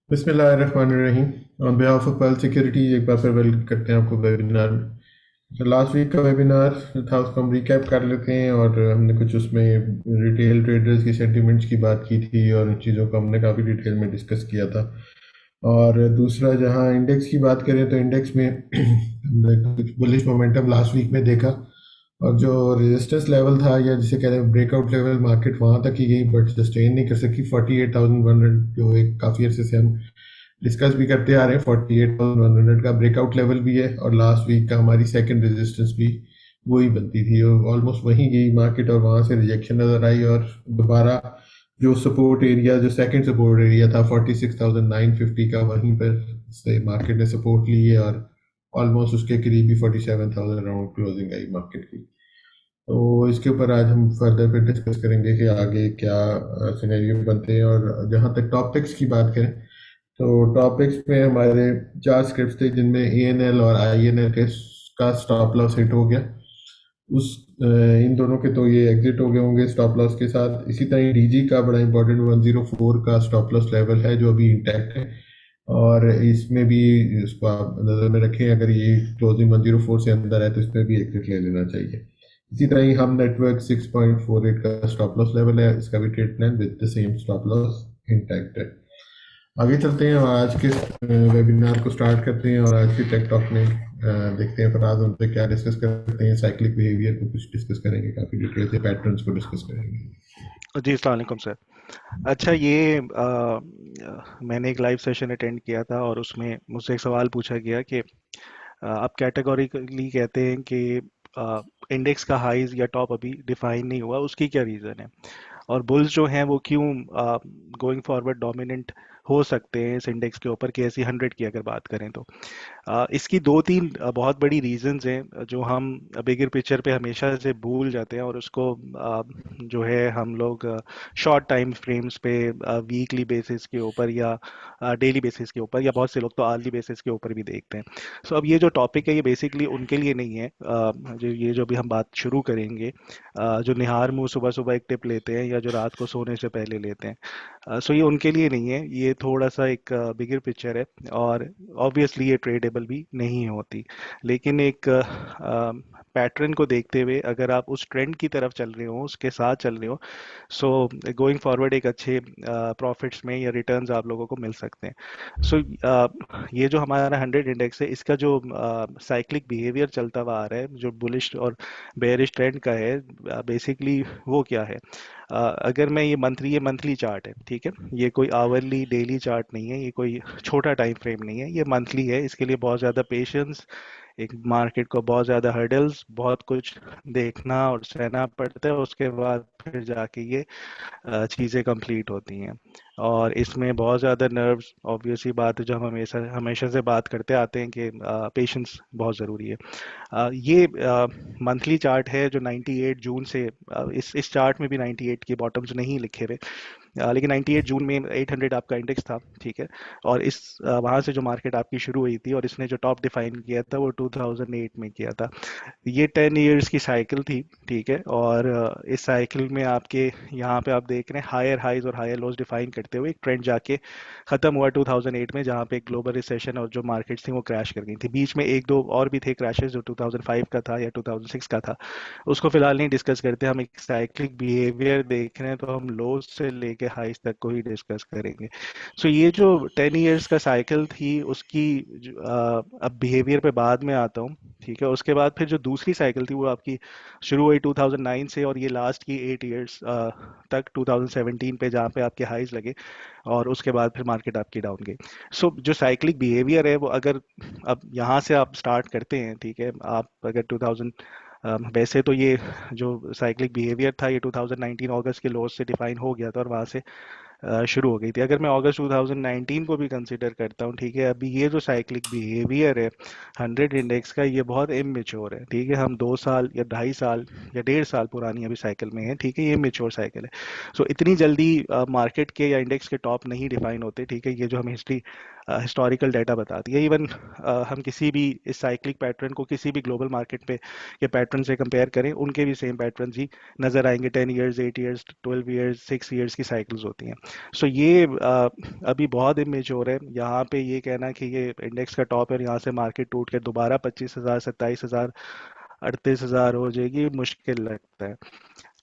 बिस्मिल्लाहिर्रहमानिर्रहीम। On behalf of pearl security एक बार फिर वेलकम करते हैं आपको वेबिनार में। तो लास्ट वीक का वेबिनार था, उसको हम रिकैप कर लेते हैं। और हमने कुछ उसमें रिटेल ट्रेडर्स की सेंटिमेंट्स की बात की थी और उन चीज़ों को हमने काफ़ी डिटेल में डिस्कस किया था। और दूसरा, जहां इंडेक्स की बात करें तो इंडेक्स में हमने कुछ बुलिश मोमेंटम लास्ट वीक में देखा। और जो रेजिस्टेंस लेवल था, या जिसे कहते हैं ब्रेकआउट लेवल, मार्केट वहां तक ही गई बट सस्टेन नहीं कर सकी 48,100, जो एक काफ़ी अरसे से हम डिस्कस भी करते आ रहे हैं। 48,100 का ब्रेकआउट लेवल भी है, और लास्ट वीक का हमारी सेकंड रेजिस्टेंस भी वही बनती थी, ऑलमोस्ट वहीं गई मार्केट और वहां से रिजेक्शन नजर आई। और दोबारा जो सपोर्ट एरिया, जो सेकंड सपोर्ट एरिया था 46,950 का, वहीं पर से मार्केट ने सपोर्ट ली है। और ऑलमोस्ट उसके करीब ही 47,000 राउंड क्लोजिंग आई मार्केट की। तो इसके ऊपर आज हम फर्दर फिर डिस्कस करेंगे कि आगे क्या सिनेरियो बनते हैं। और जहाँ तक टॉपिक्स की बात करें तो टॉपिक्स में हमारे चार स्क्रिप्ट्स थे, जिनमें ANL और INL के का स्टॉप लॉस हिट हो गया। उस इन दोनों के तो ये एग्जिट हो गए होंगे स्टॉप लॉस के साथ। इसी तरह DG का बड़ा इंपॉर्टेंट 104 का स्टॉप लॉस लेवल है, जो अभी इंटैक्ट है। और इसमें भी इसको आप नज़र में रखें, अगर ये क्लोजिंग 104 से अंदर है तो इसमें भी एग्जिट ले लेना चाहिए। इसी तरह ही हम नेटवर्क 6.48 का स्टॉप लॉस लेवल है, इसका भी trade plan with the same stop loss intact है। आगे चलते हैं और आज के वेबिनार को स्टार्ट करते हैं। और आज के टेक टॉक में देखते हैं फराज उन पे क्या डिस्कस करते हैं। साइक्लिक बिहेवियर को कुछ डिस्कस करेंगे, काफ़ी डिटेल से पैटर्न्स को डिस्कस करेंगे। जी अस्सलाम वालेकुम सर। अच्छा ये मैंने एक लाइव सेशन अटेंड किया था और उसमें मुझसे एक सवाल पूछा गया कि आप कैटेगोरिकली कहते हैं कि इंडेक्स का हाईज या टॉप अभी डिफाइन नहीं हुआ, उसकी क्या रीज़न है? और बुल्स जो हैं वो क्यों गोइंग फॉरवर्ड डोमिनेंट हो सकते हैं इस इंडेक्स के ऊपर, KSE 100 की अगर बात करें तो इसकी दो तीन बहुत बड़ी रीजंस हैं जो हम बिगर पिक्चर पे हमेशा से भूल जाते हैं और उसको जो है हम लोग शॉर्ट टाइम फ्रेम्स पे वीकली बेसिस के ऊपर या डेली बेसिस के ऊपर या बहुत से लोग तो आर्ली बेसिस के ऊपर भी देखते हैं। सो अब ये जो टॉपिक है ये बेसिकली उनके लिए नहीं है, जो ये जो भी हम बात शुरू करेंगे, जो निहार मुंह सुबह सुबह एक टिप लेते हैं या जो रात को सोने से पहले लेते हैं, सो ये उनके लिए नहीं है। ये थोड़ा सा एक बिगर पिक्चर है और ऑब्वियसली ये ट्रेडेबल भी नहीं होती। लेकिन एक पैटर्न को देखते हुए अगर आप उस ट्रेंड की तरफ चल रहे हो, उसके साथ चल रहे हो, सो गोइंग फॉरवर्ड एक अच्छे प्रॉफिट्स में या रिटर्न्स आप लोगों को मिल सकते हैं। सो ये जो हमारा 100 इंडेक्स है, इसका जो साइक्लिक बिहेवियर चलता हुआ आ रहा है, जो बुलिश और बेयरिश ट्रेंड का है, बेसिकली वो क्या है? अगर मैं ये मंथली चार्ट है, ठीक है, ये कोई आवरली डेली चार्ट नहीं है, ये कोई छोटा टाइम फ्रेम नहीं है, ये मंथली है। इसके लिए बहुत ज़्यादा पेशेंस, एक मार्केट को बहुत ज़्यादा हर्डल्स, बहुत कुछ देखना और सहना पड़ता है, उसके बाद फिर जाके ये चीज़ें कंप्लीट होती हैं। और इसमें बहुत ज़्यादा नर्व्स, ऑब्वियसली बात है, जो हम हमेशा हमेशा से बात करते आते हैं कि पेशेंस बहुत ज़रूरी है। ये मंथली चार्ट है जो 98 जून से, इस चार्ट में भी 98 के बॉटम्स नहीं लिखे हुए, लेकिन 98 जून में 800 आपका इंडेक्स था, ठीक है। और इस वहाँ से जो मार्केट आपकी शुरू हुई थी और इसने जो टॉप डिफाइन किया था वो 2008 में किया था। ये 10 इयर्स की साइकिल थी, ठीक है। और इस साइकिल में आपके यहाँ पे आप देख रहे हैं हायर हाइज और हायर लोज डिफाइन करते हुए एक ट्रेंड जाके खत्म हुआ 2008 में, जहाँ पे एक ग्लोबल रिसेशन और जो मार्केट्स थी वो क्रैश कर गई थी। बीच में एक दो और भी थे क्रैशेस, जो 2005 का था या 2006 का था, उसको फिलहाल नहीं डिस्कस करते। हम एक साइक्लिक बिहेवियर देख रहे हैं तो हम लोज से लेके हाइज तक को ही डिस्कस करेंगे। सो ये जो 10 इयर्स का साइकिल थी उसकी अब बिहेवियर पे बाद में आता हूँ, ठीक है। उसके बाद फिर जो दूसरी साइकिल थी वो आपकी शुरू हुई 2009 से और ये लास्ट की 8 इयर्स तक 2017 पे, जहाँ पे आपके हाइज लगे और उसके बाद फिर मार्केट आपकी डाउन गई। सो जो साइक्लिक बिहेवियर है वो अगर अब यहाँ से आप स्टार्ट करते हैं, ठीक है, आप अगर 2000 वैसे तो ये जो साइक्लिक बिहेवियर था ये 2019 अगस्त के लोज से डिफाइन हो गया था और वहाँ से शुरू हो गई थी। अगर मैं अगस्त 2019 को भी कंसिडर करता हूँ, ठीक है, अभी ये जो साइक्लिक बिहेवियर है 100 इंडेक्स का, ये बहुत इमेच्योर है, ठीक है। हम 2 साल या 2.5 साल या 1.5 साल पुरानी अभी साइकिल में है, ठीक है, ये मेच्योर साइकिल है। सो इतनी जल्दी मार्केट के या इंडेक्स के टॉप नहीं डिफाइन होते, ठीक है। ये जो हमें हिस्ट्री हिस्टोरिकल डाटा बताती है। इवन हम किसी भी इस साइक्लिक पैटर्न को किसी भी ग्लोबल मार्केट पे के पैटर्न से कंपेयर करें, उनके भी सेम पैटर्न ही नज़र आएंगे। 10 ईयर्स, 8 ईयर्स, 12 ईयर्स, 6 ईयर्स की साइकिल्स होती हैं। सो ये अभी बहुत इमेच्योर है। यहाँ पे ये कहना कि ये इंडेक्स का टॉप है और यहाँ से मार्केट टूट के दोबारा 25,000, 27,000, 38,000 हो जाएगी, मुश्किल लगता है।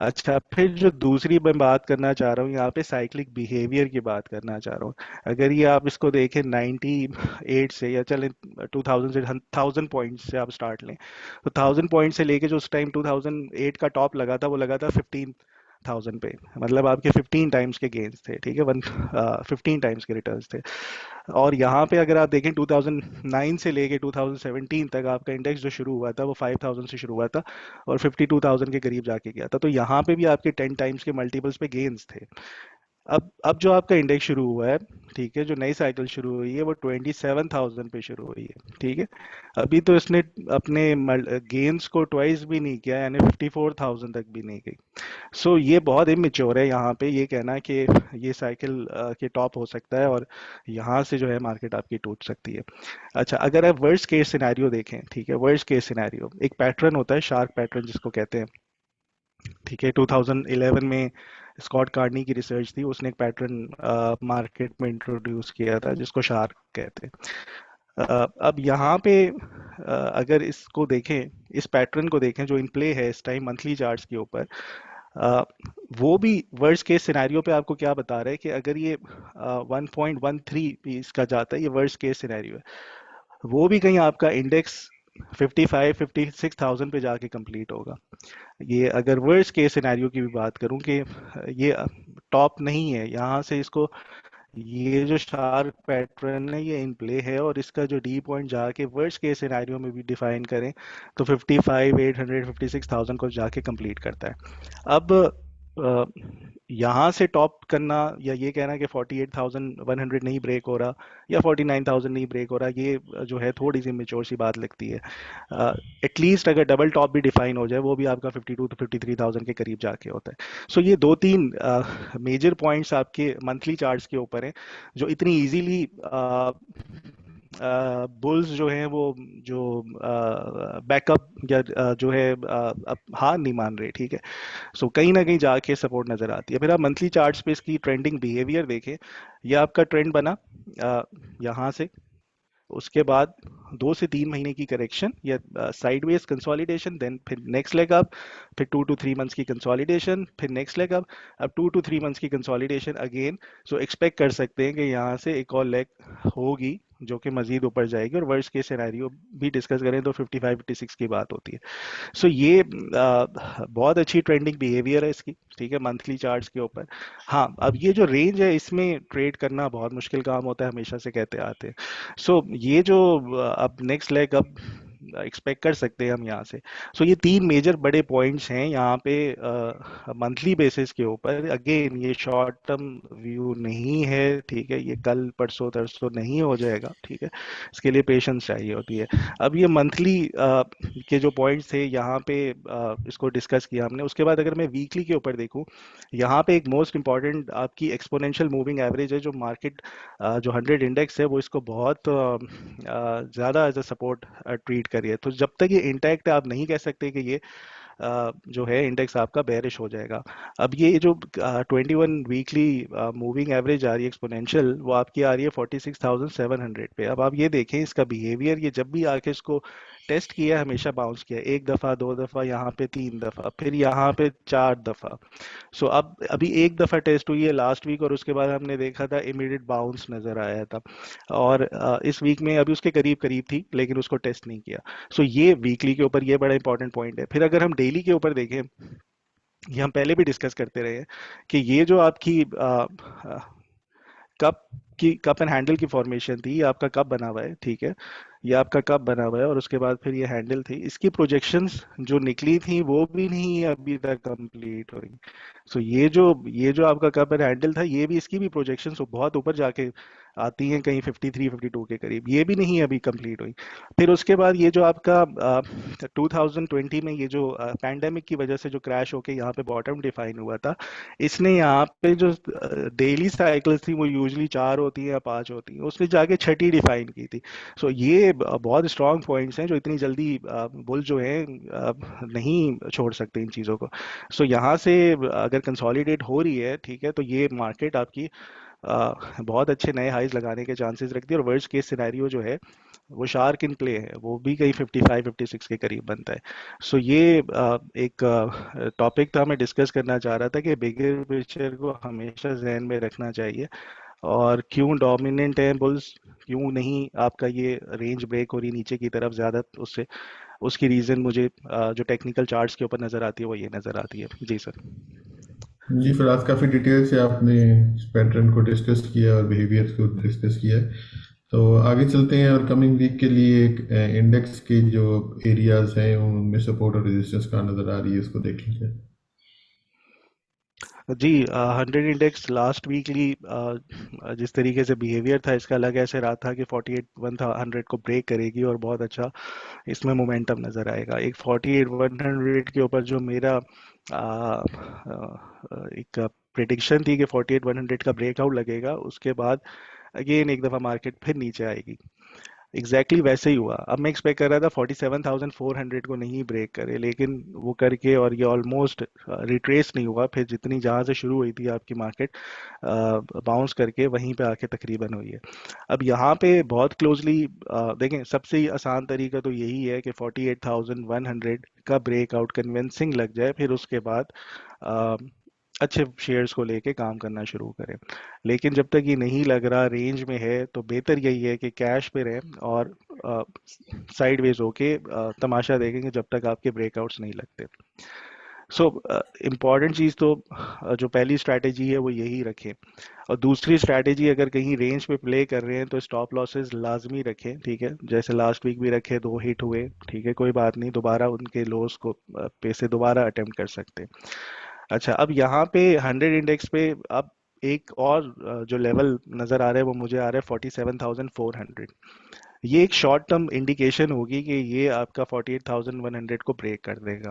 अच्छा, फिर जो दूसरी मैं बात करना चाह रहा हूँ, यहाँ पे साइक्लिक बिहेवियर की बात करना चाह रहा हूँ। अगर ये आप इसको देखें 98 से, या चलें 2000 से, 1000 पॉइंट से आप स्टार्ट लें, तो 1000 पॉइंट से लेके जो उस टाइम 2008 का टॉप लगा था, वो लगा था 15,000 पे। मतलब आपके 15 टाइम्स के गेन्स थे, ठीक है, 15 टाइम्स के रिटर्न्स थे। और यहाँ पे अगर आप देखें 2009 से लेके 2017 तक आपका इंडेक्स जो शुरू हुआ था वो 5000 से शुरू हुआ था और 52,000 के करीब जाके गया था। तो यहाँ पे भी आपके 10 टाइम्स के मल्टीपल्स पे गेन्स थे। अब जो आपका इंडेक्स शुरू हुआ है, ठीक है, जो नई साइकिल शुरू हुई है वो 27,000 पे शुरू हुई है, ठीक है। अभी तो इसने अपने गेन्स को ट्वाइस भी नहीं किया, यानी 54,000 तक भी नहीं गई। सो ये बहुत इमेच्योर है यहाँ पे ये कहना कि ये साइकिल के टॉप हो सकता है और यहाँ से जो है मार्केट आपकी टूट सकती है। अच्छा, अगर आप वर्स्ट केस सिनेरियो देखें, ठीक है, वर्स्ट केस सिनेरियो एक पैटर्न होता है, शार्क पैटर्न जिसको कहते हैं, ठीक है। 2011 में स्कॉट कार्नी की रिसर्च थी, उसने एक पैटर्न मार्केट में इंट्रोड्यूस किया था जिसको शार्क कहते हैं। अब यहाँ पे अगर इसको देखें, इस पैटर्न को देखें जो इन प्ले है इस टाइम मंथली चार्ट्स के ऊपर, अ, वो भी वर्स्ट केस सिनेरियो पे आपको क्या बता रहा है कि अगर ये 1.13 भी इसका जाता है, ये वर्स्ट केस सिनेरियो है। वो भी कहीं आपका इंडेक्स 56,000 पे जाके कंप्लीट होगा। ये अगर वर्स्ट केस सिनेरियो की भी बात करूं कि ये टॉप नहीं है, यहाँ से इसको, ये जो शार्क पैटर्न है ये इन प्ले है और इसका जो डी पॉइंट जाके वर्स्ट केस सिनेरियो में भी डिफाइन करें तो 55,800, 56,000 को जाके कंप्लीट करता है। अब अ, यहाँ से टॉप करना या ये कहना कि 48,100 नहीं ब्रेक हो रहा या 49,000 नहीं ब्रेक हो रहा, ये जो है थोड़ी सी मेच्योर सी बात लगती है। एटलीस्ट अगर डबल टॉप भी डिफाइन हो जाए, वो भी आपका 52 to 53,000 के करीब जाके होता है। सो ये दो तीन मेजर पॉइंट्स आपके मंथली चार्ट्स के ऊपर हैं जो इतनी इजीली बुल्स जो हैं वो जो बैकअप या जो है अब हार नहीं मान रहे, ठीक है। सो कहीं ना कहीं जाके सपोर्ट नजर आती है। फिर आप मंथली चार्ट्स पे इसकी ट्रेंडिंग बिहेवियर देखें। ये आपका ट्रेंड बना यहाँ से, उसके बाद 2 से 3 महीने की करेक्शन या साइडवेज कंसोलिडेशन, देन फिर नेक्स्ट लेग अप, फिर 2 to 3 मंथ्स की कंसोलिडेशन, फिर नेक्स्ट लेग अप, अब 2 to 3 मंथ्स की कंसोलिडेशन अगेन। सो एक्सपेक्ट कर सकते हैं कि यहाँ से एक और लेग होगी जो कि मजीद ऊपर जाएगी, और वर्स्ट केस सिनेरियो भी डिस्कस करें तो 55-56 की बात होती है। सो ये बहुत अच्छी ट्रेंडिंग बिहेवियर है इसकी, ठीक है, मंथली चार्ट्स के ऊपर। हाँ, अब ये जो रेंज है इसमें ट्रेड करना बहुत मुश्किल काम होता है, हमेशा से कहते आते हैं। सो ये जो अब नेक्स्ट लेग अब एक्सपेक्ट कर सकते हैं हम यहाँ से। सो ये तीन मेजर बड़े पॉइंट्स हैं यहाँ पे मंथली बेसिस के ऊपर। अगेन ये शॉर्ट टर्म व्यू नहीं है, ठीक है, ये कल परसों तरसों नहीं हो जाएगा, ठीक है, इसके लिए पेशेंस चाहिए होती है। अब ये मंथली के जो पॉइंट्स थे यहाँ पे इसको डिस्कस किया हमने। उसके बाद अगर मैं वीकली के ऊपर देखूँ, यहाँ पे एक मोस्ट इंपॉर्टेंट आपकी एक्सपोनेंशियल मूविंग एवरेज है जो मार्केट जो 100 इंडेक्स है वो इसको बहुत ज़्यादा एज अ सपोर्ट ट्रीट करी है। तो जब तक ये इंटैक्ट है आप नहीं कह सकते कि ये जो है इंडेक्स आपका बेरिश हो जाएगा। अब ये जो 21 वीकली मूविंग एवरेज आ रही है एक्सपोनेंशियल, वो आपकी आ रही है 46,700 पे। अब आप ये देखें इसका बिहेवियर, ये जब भी आके इसको टेस्ट किया हमेशा बाउंस किया, एक दफ़ा, दो दफ़ा, यहाँ पे तीन दफ़ा, फिर यहाँ पे चार दफ़ा। सो अब अभी एक दफ़ा टेस्ट हुई है लास्ट वीक और उसके बाद हमने देखा था इमीडिएट बाउंस नज़र आया था। और इस वीक में अभी उसके करीब करीब थी लेकिन उसको टेस्ट नहीं किया। सो ये वीकली के ऊपर ये बड़ा इंपॉर्टेंट पॉइंट है। फिर अगर हम डेली के ऊपर देखें, ये हम पहले भी डिस्कस करते रहे हैं कि ये जो आपकी कप कप एंड हैंडल की फॉर्मेशन थी, ये आपका कप बना हुआ है, ठीक है, ये आपका कप बना हुआ है और उसके बाद फिर ये हैंडल थी। इसकी प्रोजेक्शंस जो निकली थी वो भी नहीं अभी तक कंप्लीट हुई। सो ये जो आपका कप एंड हैंडल था, ये भी, इसकी भी प्रोजेक्शंस बहुत ऊपर जाके आती हैं कहीं 53-52 के करीब, ये भी नहीं अभी कंप्लीट हुई। फिर उसके बाद ये जो आपका 2020 में ये जो पैंडेमिक की वजह से जो क्रैश होके यहाँ पे बॉटम डिफाइन हुआ था, इसने यहाँ पे जो डेली साइकिल्स थी वो यूजली 4 होती है या 5 होती है, उसने जाके छठी डिफाइन की थी। सो ये बहुत स्ट्रांग पॉइंट्स हैं जो इतनी जल्दी बुल जो है नहीं छोड़ सकते इन चीज़ों को। सो यहाँ से अगर कंसोलिडेट हो रही है, ठीक है, तो ये मार्केट आपकी बहुत अच्छे नए हाइज लगाने के चांसेस रखती है, और वर्स्ट केस सिनेरियो जो है वो शार्क इन प्ले है, वो भी कहीं 55-56 के करीब बनता है। सो ये एक टॉपिक था मैं डिस्कस करना चाह रहा था कि बिगर पिक्चर को हमेशा जहन में रखना चाहिए, और क्यों डोमिनेंट है बुल्स, क्यों नहीं आपका ये रेंज ब्रेक हो रही नीचे की तरफ ज़्यादा, उससे उसकी रीज़न मुझे जो टेक्निकल चार्ट्स के ऊपर नज़र आती है वो ये नज़र आती है। जी सर। जी, फिर आज काफ़ी डिटेल से आपने इस पैटर्न को डिस्कस किया और बिहेवियर्स को डिस्कस किया है। तो आगे चलते हैं और कमिंग वीक के लिए एक इंडेक्स के जो एरियाज हैं उनमें सपोर्ट और रेजिस्टेंस कहाँ नज़र आ रही है उसको देख लीजिए। जी, 100 इंडेक्स लास्ट वीकली जिस तरीके से बिहेवियर था इसका अलग ऐसे रहा था कि 48-100 को ब्रेक करेगी और बहुत अच्छा इसमें मोमेंटम नज़र आएगा। एक 48-100 के ऊपर जो मेरा एक प्रिडिक्शन थी कि 48-100 का ब्रेकआउट लगेगा, उसके बाद अगेन एक दफ़ा मार्केट फिर नीचे आएगी। एग्जैक्टली exactly वैसे ही हुआ। अब मैं एक्सपेक्ट कर रहा था 47,400 को नहीं ब्रेक करे, लेकिन वो करके और ये ऑलमोस्ट रिट्रेस नहीं हुआ, फिर जितनी जहाँ से शुरू हुई थी आपकी मार्केट बाउंस करके वहीं पे आके तकरीबन हुई है। अब यहाँ पे बहुत क्लोजली देखें, सबसे ही आसान तरीका तो यही है कि 48,100 का ब्रेकआउट कन्विंसिंग लग जाए, फिर उसके बाद अ, अच्छे शेयर्स को लेके काम करना शुरू करें। लेकिन जब तक ये नहीं लग रहा रेंज में है, तो बेहतर यही है कि कैश पे रहें और साइडवेज होके तमाशा देखेंगे जब तक आपके ब्रेकआउट्स नहीं लगते। सो इम्पॉर्टेंट चीज़ तो जो पहली स्ट्रैटेजी है वो यही रखें, और दूसरी स्ट्रैटेजी अगर कहीं रेंज पे प्ले कर रहे हैं तो स्टॉप लॉसेस लाजमी रखें, ठीक है, जैसे लास्ट वीक भी रखे, 2 हिट हुए, ठीक है, कोई बात नहीं, दोबारा उनके लोस को पे से दोबारा अटेम्प्ट कर सकते हैं। अच्छा, अब यहाँ पे 100 इंडेक्स पे अब एक और जो लेवल नज़र आ रहा है वो मुझे आ रहा है 47,400। ये एक शॉर्ट टर्म इंडिकेशन होगी कि ये आपका 48,100 को ब्रेक कर देगा।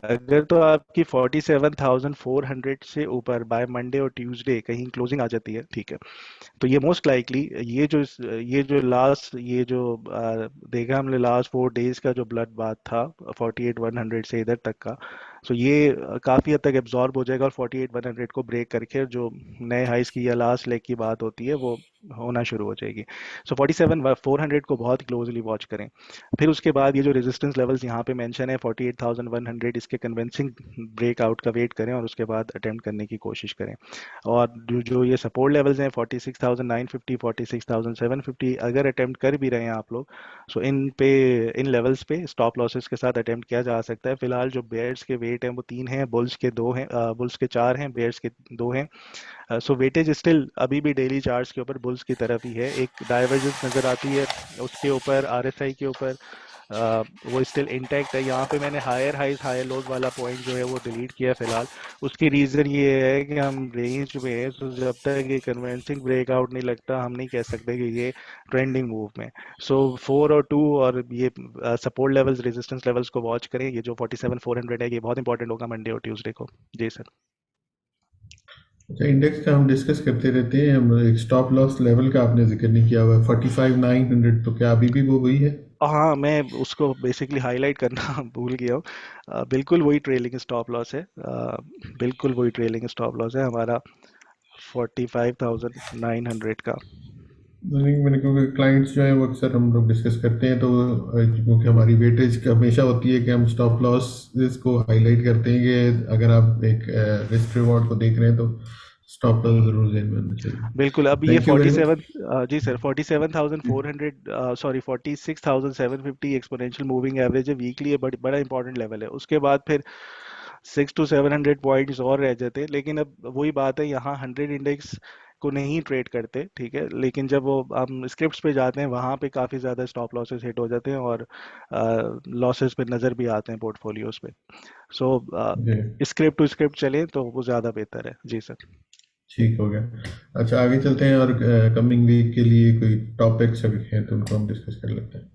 अगर तो आपकी 47,400 से ऊपर बाय मंडे और ट्यूसडे कहीं क्लोजिंग आ जाती है, ठीक है, तो ये मोस्ट लाइकली ये जो लास्ट ये जो देखा हमने लास्ट 4 डेज का जो ब्लड बाथ था 48-100 से इधर तक का, सो ये काफ़ी हद तक एब्जॉर्ब हो जाएगा और 48-100 को ब्रेक करके जो नए हाइस की या लास्ट लेग की बात होती है वो होना शुरू हो जाएगी। सो 47,400 को बहुत क्लोजली वॉच करें। फिर उसके बाद ये जो रेजिस्टेंस लेवल्स यहाँ पे मेंशन है 48,100, इसके कन्विंसिंग ब्रेकआउट का वेट करें और उसके बाद अटेम्प्ट करने की कोशिश करें। और जो जो ये सपोर्ट लेवल्स हैं 46,950, 46,750, अगर अटेम्प्ट कर भी रहे हैं आप लोग, सो इन लेवल्स पे स्टॉप लॉसेस के साथ अटेम्प्ट किया जा सकता है। फिलहाल जो बेयर्स के वेट हैं वो 3 हैं, बुल्स के 2 हैं, बुल्स के 4 हैं, बेयर्स के 2 हैं। सो वेटेज स्टिल अभी भी डेली चार्ट्स के ऊपर बुल्स की तरफ ही है, एक डाइवर्जेंस नज़र आती है उसके ऊपर, आरएसआई के ऊपर वो स्टिल इंटैक्ट है। यहाँ पे मैंने हायर हाइज हायर लोज वाला पॉइंट जो है वो डिलीट किया फिलहाल। उसकी रीज़न ये है कि हम रेंज में है, तो जब तक ये कन्विंसिंग ब्रेकआउट नहीं लगता हम नहीं कह सकते कि ये ट्रेंडिंग मूव में। सो 4 और 2 और ये सपोर्ट लेवल्स रेजिस्टेंस लेवल्स को वॉच करें, ये जो 47,400 है ये बहुत इंपॉर्टेंट होगा मंडे और ट्यूसडे को। जी सर। अच्छा, इंडेक्स का हम डिस्कस करते रहते हैं, हम एक स्टॉप लॉस लेवल का आपने जिक्र नहीं किया हुआ है 45,900, तो क्या अभी भी वो वही है? हाँ, मैं उसको बेसिकली हाईलाइट करना भूल गया हूँ। बिल्कुल वही ट्रेलिंग स्टॉप लॉस है, बिल्कुल वही ट्रेलिंग स्टॉप लॉस है हमारा 45,900 का। नहीं, मैंने क्योंकि क्लाइंट्स जो है वो अक्सर हम लोग डिस्कस करते हैं, तो क्योंकि हमारी वेटेज हमेशा होती है कि हम स्टॉप लॉस इसको हाईलाइट करते हैं कि अगर आप एक रिस्क रिवॉर्ड को देख रहे हैं तो स्टॉप लॉस जरूर ध्यान में रखना चाहिए। बिल्कुल, अब ये thank you very much. 47 ji sir, 47,400 sorry 46,750 exponential moving average है, वीकली है, बड़ा इंपॉर्टेंट लेवल है। उसके बाद फिर 600 to 700 पॉइंट्स और रह जाते, लेकिन अब वही बात है, यहाँ 100 इंडेक्स को नहीं ट्रेड करते, ठीक है, लेकिन जब वो हम स्क्रिप्ट्स पे जाते हैं वहाँ पे काफ़ी ज़्यादा स्टॉप लॉसेस हिट हो जाते हैं और लॉसेस पे नज़र भी आते हैं पोर्टफोलियोज पे। सो जी, स्क्रिप्ट टू स्क्रिप्ट चलें तो वो ज़्यादा बेहतर है। जी सर। ठीक हो गया। अच्छा, आगे चलते हैं और कमिंग वीक के लिए कोई टॉपिक्स अगर हैं तो उनको हम डिस्कस कर लेते हैं।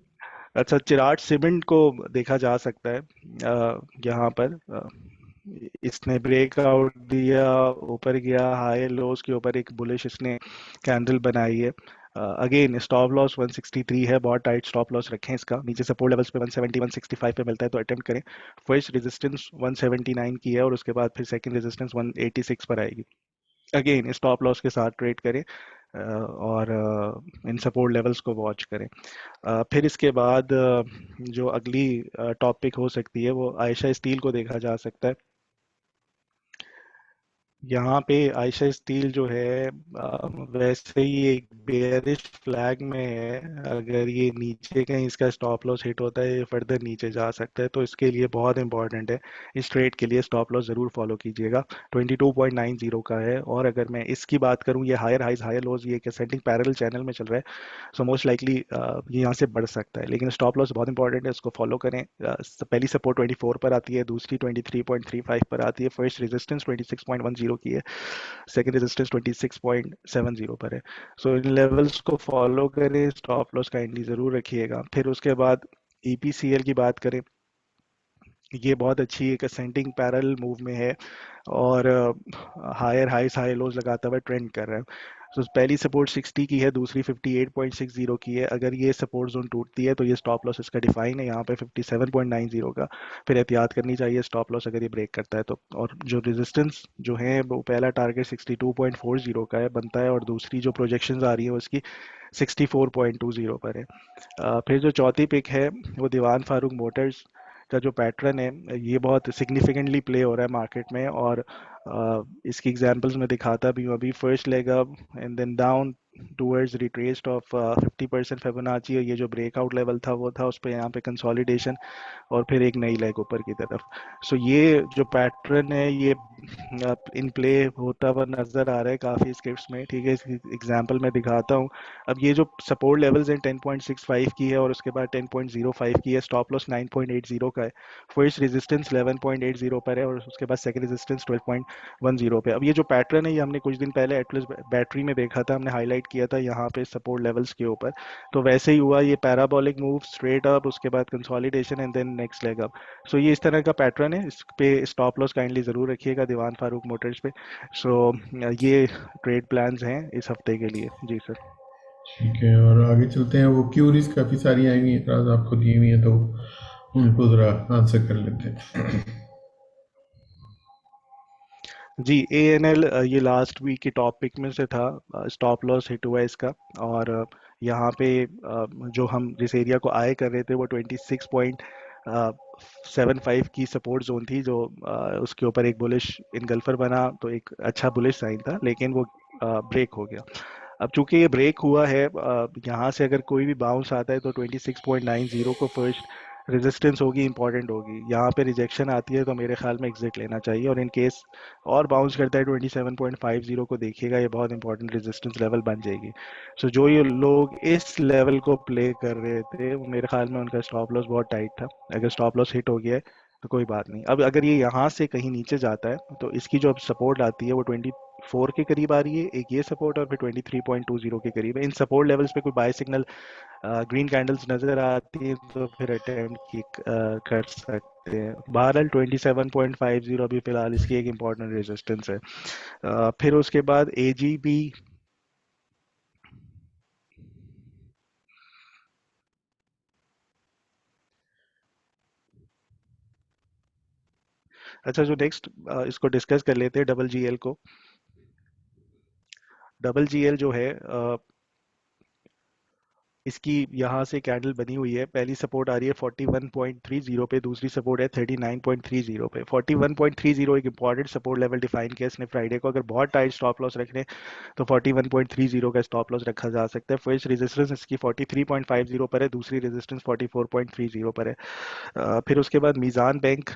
अच्छा, चिराग सीमेंट को देखा जा सकता है यहाँ पर। इसने ब्रेकआउट दिया, ऊपर गया, हाई लोज के ऊपर एक बुलिश इसने कैंडल बनाई है। अगेन स्टॉप लॉस 163 है, बहुत टाइट स्टॉप लॉस रखें इसका। नीचे सपोर्ट लेवल्स पे 170 165 पे मिलता है तो अटेम्प्ट करें। फर्स्ट रेजिस्टेंस 179 की है और उसके बाद फिर सेकंड रेजिस्टेंस 186 पर आएगी। अगेन स्टॉप लॉस के साथ ट्रेड करें और इन सपोर्ट लेवल्स को वॉच करें। फिर इसके बाद जो अगली टॉपिक हो सकती है वो आयशा स्टील को देखा जा सकता है। यहाँ पे आयशा स्टील जो है वैसे ही एक बेयरिश फ्लैग में है। अगर ये नीचे कहीं इसका स्टॉप लॉस हिट होता है, ये फर्दर नीचे जा सकता है, तो इसके लिए बहुत इंपॉर्टेंट है, इस ट्रेड के लिए स्टॉप लॉस ज़रूर फॉलो कीजिएगा। 22.90 का है। और अगर मैं इसकी बात करूँ, ये हायर हाइज हायर लोज, ये एक असेंडिंग पैरेलल चैनल में चल रहा है, सो मोस्ट लाइकली ये यहाँ से बढ़ सकता है। लेकिन स्टॉप लॉस बहुत इंपॉर्टेंट है, उसको फॉलो करें। पहली सपोर्ट 24 पर आती है, दूसरी 23.35 पर आती है, फर्स्ट रेजिस्टेंस 26.10 की है, सेकंड रेजिस्टेंस 26.70 पर है। सो इन लेवल्स को फॉलो करें, स्टॉप लॉस काइंडली ज़रूर रखिएगा। फिर उसके बाद ईपीसीएल की बात करें, ये बहुत अच्छी एक असेंडिंग पैरेलल मूव में है और हायर हाइस हाई लोज लगाता हुआ ट्रेंड कर रहा है। तो पहली सपोर्ट 60 की है, दूसरी 58.60 की है। अगर ये सपोर्ट जोन टूटती है तो ये स्टॉप लॉस इसका डिफाइन है यहाँ पे 57.90 का। फिर एहतियात करनी चाहिए स्टॉप लॉस अगर ये ब्रेक करता है तो। और जो रेजिस्टेंस जो है वो पहला टारगेट 62.40 का है बनता है, और दूसरी जो प्रोजेक्शंस आ रही है उसकी 64.20 पर है। फिर जो चौथी पिक है वो दीवान फारूक मोटर्स का जो पैटर्न है, ये बहुत सिग्निफिकेंटली प्ले हो रहा है मार्केट में। और इसकी एग्जांपल्स मैं दिखाता भी हूँ। अभी first leg up and then down towards retraced of 50% Fibonacci, और ये जो ब्रेकआउट लेवल था वो था उस पर, यहाँ पे कंसोलिडेशन और फिर एक नई लेग ऊपर की तरफ। सो ये जो पैटर्न है ये इन प्ले होता हुआ नजर आ रहा है काफ़ी स्क्रिप्ट्स में। ठीक है, इसकी एग्जांपल मैं दिखाता हूँ। अब ये जो सपोर्ट लेवल्स हैं 10.65 की है और उसके बाद 10.05 की है, स्टॉप लॉस 9.80 का है, फर्स्ट रेजिस्टेंस 11.80 पर है और उसके बाद सेकंड रेजिस्टेंस 12.10 पे। अब ये जो पैटर्न है ये हमने कुछ दिन पहले एटलस बैटरी में देखा था, हमने हाईलाइट किया था यहाँ पे सपोर्ट लेवल्स के ऊपर। तो वैसे ही हुआ, ये पैराबोलिक मूव स्ट्रेट अप, उसके बाद consolidation and then next leg up. So ये इस तरह का पैटर्न है, इस पे स्टॉप लॉस काइंडली ज़रूर रखिएगा दीवान फारूक मोटर्स पे। सो ये ट्रेड प्लान्स हैं इस हफ्ते के लिए। जी सर। ठीक है, और आगे चलते हैं। वो क्यूरीज काफ़ी सारी आई हुई हैं, एतराज़ आपको दी हुई हैं, तो उनको ज़रा आंसर कर लेते हैं। जी, एएनएल ये लास्ट वीक के टॉपिक में से था। स्टॉप लॉस हिट हुआ है इसका। और यहाँ पे जो हम जिस एरिया को आए कर रहे थे वो 26.75 की सपोर्ट जोन थी, जो उसके ऊपर एक बुलिश इनगल्फर बना, तो एक अच्छा बुलिश साइन था, लेकिन वो ब्रेक हो गया। अब चूंकि ये ब्रेक हुआ है, यहाँ से अगर कोई भी बाउंस आता है तो 26.90 को फर्स्ट रेजिस्टेंस होगी, इंपॉर्टेंट होगी। यहाँ पे रिजेक्शन आती है तो मेरे ख्याल में एग्जिट लेना चाहिए, और इन केस और बाउंस करता है 27.50 को देखिएगा, ये बहुत इंपॉर्टेंट रेजिस्टेंस लेवल बन जाएगी। सो जो ये लोग इस लेवल को प्ले कर रहे थे वो मेरे ख्याल में उनका स्टॉप लॉस बहुत टाइट था। अगर स्टॉप लॉस हिट हो गया है तो कोई बात नहीं। अब अगर ये यहाँ से कहीं नीचे जाता है तो इसकी जो अब सपोर्ट आती है वो 24 के करीब आ रही है, एक ये सपोर्ट, और फिर 23.20 के करीब है। इन सपोर्ट लेवल्स पे कोई बाय सिग्नल ग्रीन कैंडल्स नजर आती है तो फिर अटेम्प्ट की कर सकते हैं। बहरहाल 27.50 अभी फिलहाल इसकी एक इम्पॉर्टेंट रेजिस्टेंस है। फिर उसके बाद एजीबी। अच्छा, जो नेक्स्ट इसको डिस्कस कर लेते हैं डबल जीएल को। डबल जीएल जो है इसकी यहाँ से कैंडल बनी हुई है। पहली सपोर्ट आ रही है 41.30 पे, दूसरी सपोर्ट है 39.30 पे। 41.30 एक इंपॉर्टेंट सपोर्ट लेवल डिफाइन किया इसने फ्राइडे को। अगर बहुत टाइट स्टॉप लॉस रखने तो 41.30 का स्टॉप लॉस रखा जा सकता है। फर्स्ट रेजिस्टेंस इसकी 43.50 पर है, दूसरी रेजिस्टेंस 44.30 पर है। फिर उसके बाद मीज़ान बैंक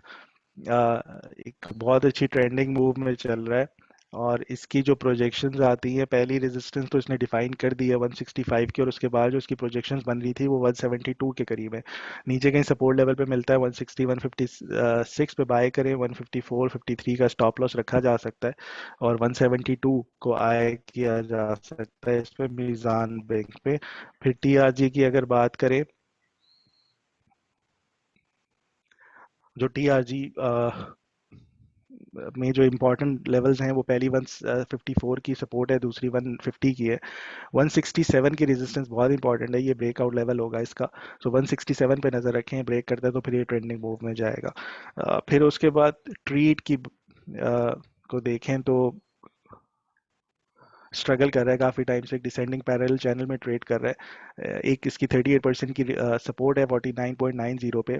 एक बहुत अच्छी ट्रेंडिंग मूव में चल रहा है। और इसकी जो प्रोजेक्शंस आती हैं, पहली रेजिस्टेंस तो इसने डिफाइन कर दी है 165 की, और उसके बाद जो इसकी प्रोजेक्शंस बन रही थी वो 172 के करीब है। नीचे कहीं सपोर्ट लेवल पे मिलता है 160 156 पे बाय करें, 154 53 का स्टॉप लॉस रखा जा सकता है, और 172 को आय किया जा सकता है इस पे मीज़ान बैंक पे। फिर टीआरजी की अगर बात करें, जो टीआरजी में जो इम्पोर्टेंट लेवल्स हैं, वो पहली 154 की सपोर्ट है, दूसरी 150 की है। 167 की रेजिस्टेंस बहुत इंपॉर्टेंट है, ये ब्रेकआउट लेवल होगा इसका। सो 167 पे नज़र रखें, ब्रेक करता है तो फिर ये ट्रेंडिंग मूव में जाएगा। फिर उसके बाद ट्रीट की को देखें तो स्ट्रगल कर रहा है काफ़ी टाइम से, एक डिसेंडिंग पैरेलल चैनल में ट्रेड कर रहा है। एक इसकी 38% की सपोर्ट है 49.90 पे।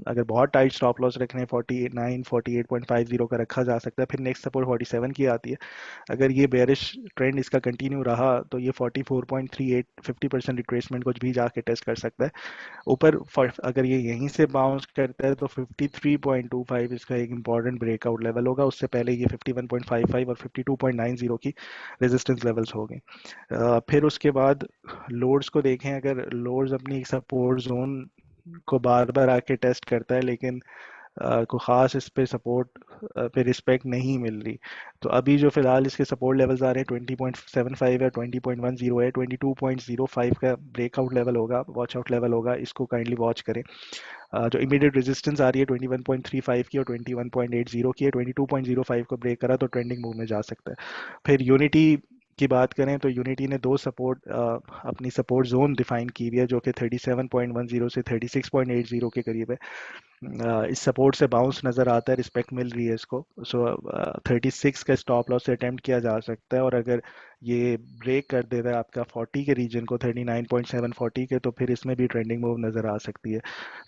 अगर बहुत टाइट स्टॉप लॉस रखने हैं 49 48.50 का रखा जा सकता है। फिर नेक्स्ट सपोर्ट 47 की आती है। अगर ये बेरिश ट्रेंड इसका कंटिन्यू रहा तो ये 44.38 50% रिट्रेसमेंट को भी जाके टेस्ट कर सकता है ऊपर। अगर ये यहीं से बाउंस करता है तो 53.25 इसका एक इंपॉर्टेंट ब्रेकआउट लेवल होगा। उससे पहले ये 51.55 और 52.90 की रेजिस्टेंस लेवल्स हो गए। फिर उसके बाद लोड्स को देखें, अगर लोड्स अपनी सपोर्ट जोन को बार बार आके टेस्ट करता है, लेकिन को ख़ास इस पे सपोर्ट पे रिस्पेक्ट नहीं मिल रही, तो अभी जो फिलहाल इसके सपोर्ट लेवल्स आ रहे हैं 20.75 है, 20.10 है, 22.05 का ब्रेकआउट लेवल होगा, वॉच आउट लेवल होगा, इसको काइंडली वॉच करें। जो इमीडिएट रेजिस्टेंस आ रही है 21.35 की और 21.80 की है, 22.05 को ब्रेक करा तो ट्रेंडिंग मूव में जा सकता है। फिर यूनिटी की बात करें तो यूनिटी ने दो सपोर्ट अपनी सपोर्ट जोन डिफाइन की हुई है, जो कि 37.10 से 36.80 के करीब है। इस सपोर्ट से बाउंस नज़र आता है, रिस्पेक्ट मिल रही है इसको। सो 36 का स्टॉप लॉस से अटेम्प्ट किया जा सकता है, और अगर ये ब्रेक कर देता है आपका 40 के रीजन को, 39.740 के, तो फिर इसमें भी ट्रेंडिंग मूव नज़र आ सकती है।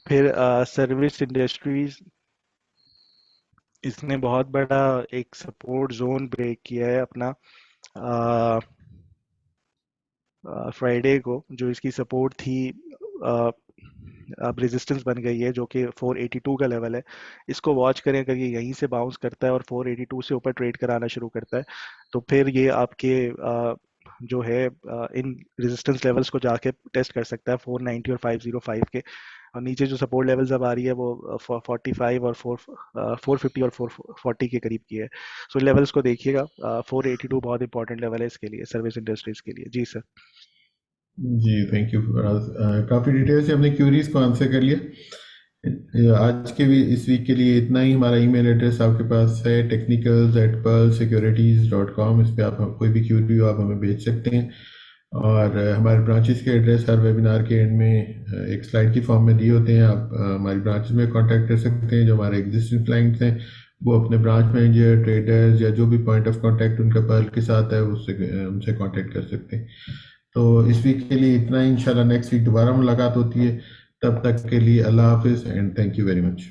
फिर सर्विस इंडस्ट्रीज, इसने बहुत बड़ा एक सपोर्ट जोन ब्रेक किया है अपना फ्राइडे को। जो इसकी सपोर्ट थी अब रेजिस्टेंस बन गई है, जो कि 482 का लेवल है। इसको वॉच करें, अगर ये यहीं से बाउंस करता है और 482 से ऊपर ट्रेड कराना शुरू करता है तो फिर ये आपके जो है इन रेजिस्टेंस लेवल्स को जाके टेस्ट कर सकता है 490 और 505 के। और नीचे जो सपोर्ट लेवल्स अब आ रही है वो 45 और 450 और 440 के करीब की है। सो लेवल्स को देखिएगा। 482 बहुत इंपॉर्टेंट लेवल है इसके लिए, सर्विस इंडस्ट्रीज के लिए। जी सर। जी थैंक यू फराज, काफ़ी डिटेल से हमने क्यूरीज को आंसर कर लिया। आज के भी इस वीक के लिए इतना ही। हमारा ईमेल एड्रेस आपके पास है technicals@pearlsecurities.com। इस पे आप कोई भी क्यूरी हो आप हमें भेज सकते हैं। और हमारे ब्रांचेस के एड्रेस हर वेबिनार के एंड में एक स्लाइड की फॉर्म में दिए होते हैं। आप हमारी ब्रांचेस में कांटेक्ट कर सकते हैं। जो हमारे एग्जिस्टिंग क्लाइंट्स हैं वो अपने ब्रांच मैनेजर, ट्रेडर्स या जो भी पॉइंट ऑफ कांटेक्ट उनका पर्ल के साथ है उससे उनसे कांटेक्ट कर सकते हैं। तो इस वीक के लिए इतना ही। इंशाल्लाह नेक्स्ट वीक दोबारा मुलाकात होती है। तब तक के लिए अल्लाह हाफिज़ and thank you very much.